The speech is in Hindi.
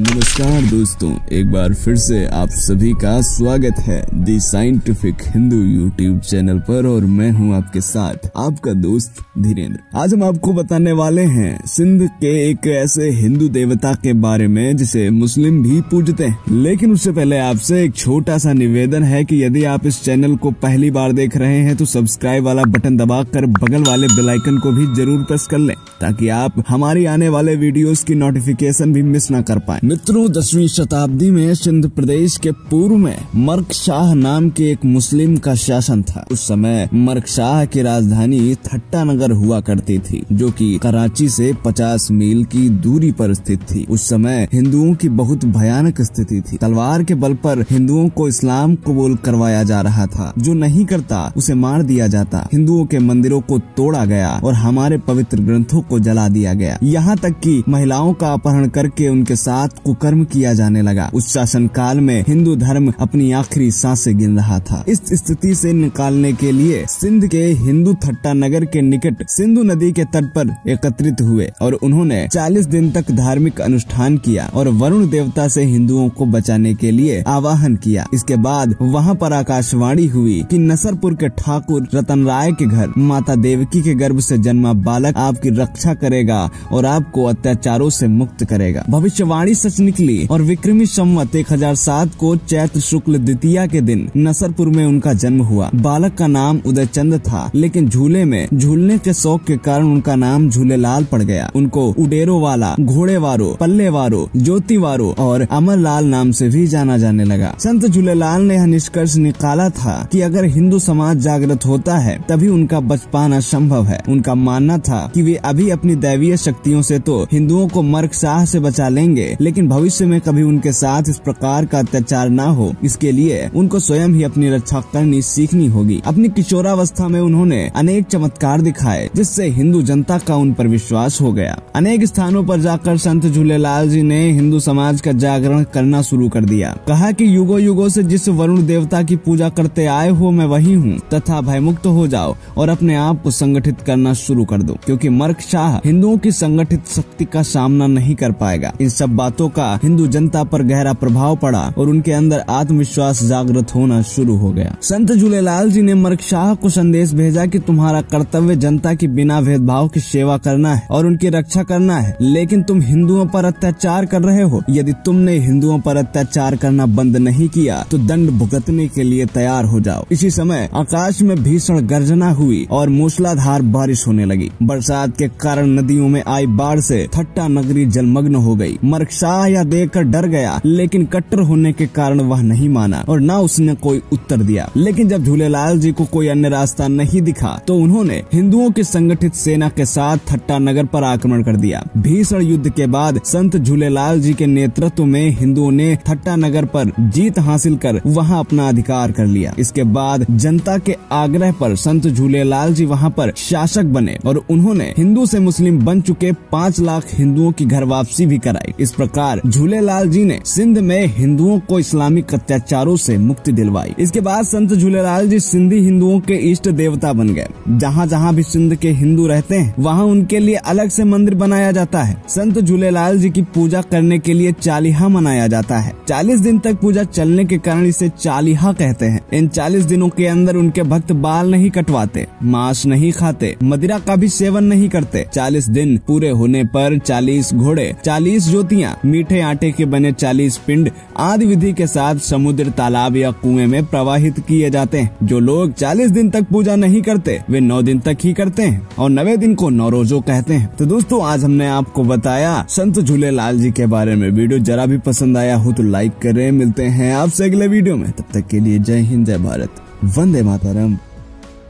नमस्कार दोस्तों, एक बार फिर से आप सभी का स्वागत है दी साइंटिफिक हिंदू यूट्यूब चैनल पर और मैं हूं आपके साथ आपका दोस्त धीरेन्द्र। आज हम आपको बताने वाले हैं सिंध के एक ऐसे हिंदू देवता के बारे में जिसे मुस्लिम भी पूजते हैं। लेकिन उससे पहले आपसे एक छोटा सा निवेदन है कि यदि आप इस चैनल को पहली बार देख रहे हैं तो सब्सक्राइब वाला बटन दबाकर बगल वाले बेल आइकन को भी जरूर प्रेस कर लें ताकि आप हमारी आने वाले वीडियोस की नोटिफिकेशन भी मिस न कर पाएं। मित्रों, 10वीं शताब्दी में सिंध प्रदेश के पूर्व में मर्क शाह नाम के एक मुस्लिम का शासन था। उस समय मर्क शाह की राजधानी थट्टा नगर हुआ करती थी, जो कि कराची से 50 मील की दूरी पर स्थित थी। उस समय हिंदुओं की बहुत भयानक स्थिति थी। तलवार के बल पर हिंदुओं को इस्लाम कबूल करवाया जा रहा था। जो नहीं करता उसे मार दिया जाता। हिंदुओं के मंदिरों को तोड़ा गया और हमारे पवित्र ग्रंथों को जला दिया गया। यहाँ तक कि महिलाओं का अपहरण करके उनके साथ कुकर्म किया जाने लगा। उस शासन काल में हिंदू धर्म अपनी आखिरी सांसें गिन रहा था। इस स्थिति से निकालने के लिए सिंध के हिंदू थट्टा नगर के निकट सिंधु नदी के तट पर एकत्रित हुए और उन्होंने 40 दिन तक धार्मिक अनुष्ठान किया और वरुण देवता से हिंदुओं को बचाने के लिए आवाहन किया। इसके बाद वहाँ पर आकाशवाणी हुई कि नसरपुर के ठाकुर रतन राय के घर माता देवकी के गर्भ से जन्मा बालक आपकी रक्षा करेगा और आपको अत्याचारों से मुक्त करेगा। भविष्यवाणी सच निकली और विक्रमी संवत 1007 को चैत्र शुक्ल द्वितीया के दिन नसरपुर में उनका जन्म हुआ। बालक का नाम उदयचंद था, लेकिन झूले में झूलने के शौक के कारण उनका नाम झूलेलाल पड़ गया। उनको उडेरो वाला, घोड़े वारो, पल्ले वारो, ज्योति वारो और अमरलाल नाम से भी जाना जाने लगा। संत झूलेलाल ने यह निष्कर्ष निकाला था कि अगर हिंदू समाज जागृत होता है तभी उनका बच पाना संभव है। उनका मानना था कि वे अभी अपनी दैवीय शक्तियों से तो हिंदुओं को मर्क शाह से बचा लेंगे, लेकिन भविष्य में कभी उनके साथ इस प्रकार का अत्याचार न हो, इसके लिए उनको स्वयं ही अपनी रक्षा करनी सीखनी होगी। अपनी किशोरावस्था में उन्होंने अनेक चमत्कार दिखाए जिससे हिंदू जनता का उन पर विश्वास हो गया। अनेक स्थानों पर जाकर संत झूलेलाल जी ने हिंदू समाज का जागरण करना शुरू कर दिया। कहा कि युगों युगों से जिस वरुण देवता की पूजा करते आए हो मैं वही हूँ, तथा भयमुक्त हो जाओ और अपने आप को संगठित करना शुरू कर दो, क्योंकि मर्क शाह हिंदुओं की संगठित शक्ति का सामना नहीं कर पाएगा। इन सब बातों का हिंदू जनता पर गहरा प्रभाव पड़ा और उनके अंदर आत्मविश्वास जागृत होना शुरू हो गया। संत झूलेलाल जी ने मर्क शाह को संदेश भेजा कि तुम्हारा कर्तव्य जनता की बिना भेदभाव की सेवा करना है और उनकी रक्षा करना है, लेकिन तुम हिंदुओं पर अत्याचार कर रहे हो। यदि तुमने हिंदुओं पर अत्याचार करना बंद नहीं किया तो दंड भुगतने के लिए तैयार हो जाओ। इसी समय आकाश में भीषण गर्जना हुई और मूसलाधार बारिश होने लगी। बरसात के कारण नदियों में आई बाढ़ से थट्टा नगरी जलमग्न हो गई। मर्क शाह यह देखकर डर गया, लेकिन कट्टर होने के कारण वह नहीं माना और न उसने कोई उत्तर दिया। लेकिन जब झूलेलाल जी को कोई अन्य रास्ता नहीं दिखा तो उन्होंने हिंदुओं की संगठित सेना के साथ थट्टा नगर पर आक्रमण कर दिया। भीषण युद्ध के बाद संत झूलेलाल जी के नेतृत्व में हिंदुओं ने थट्टा नगर पर जीत हासिल कर वहां अपना अधिकार कर लिया। इसके बाद जनता के आग्रह पर संत झूलेलाल जी वहां पर शासक बने और उन्होंने हिंदू से मुस्लिम बन चुके 5 लाख हिंदुओं की घर वापसी भी कराई। इस प्रकार झूलेलाल जी ने सिंध में हिंदुओं को इस्लामिक अत्याचारों से मुक्ति दिलवाई। इसके बाद संत झूलेलाल जी सिंधी हिंदुओं के इष्ट देवता बन गए। जहाँ जहाँ भी सिंध के हिंदू रहते हैं वहाँ उनके लिए अलग से मंदिर बनाया जाता है। संत झूलेलाल जी की पूजा करने के लिए चालीहा मनाया जाता है। 40 दिन तक पूजा चलने के कारण इसे चालीहा कहते हैं। इन 40 दिनों के अंदर उनके भक्त बाल नहीं कटवाते, मांस नहीं खाते, मदिरा का भी सेवन नहीं करते। 40 दिन पूरे होने पर 40 घोड़े, 40 ज्योतियाँ, मीठे आटे के बने 40 पिंड आदि विधि के साथ समुद्र, तालाब या कुएं में प्रवाहित किए जाते हैं। जो लोग 40 दिन तक पूजा नहीं करते वे 9 दिन तक ही करते हैं और 9वें दिन को नौरोजो कहते हैं। तो दोस्तों, आज हमने आपको बताया संत झूलेलाल जी के बारे में। वीडियो जरा भी पसंद आया हो तो लाइक करें। मिलते हैं आपसे अगले वीडियो में, तब तक के लिए जय हिंद, जय भारत, वंदे मातरम।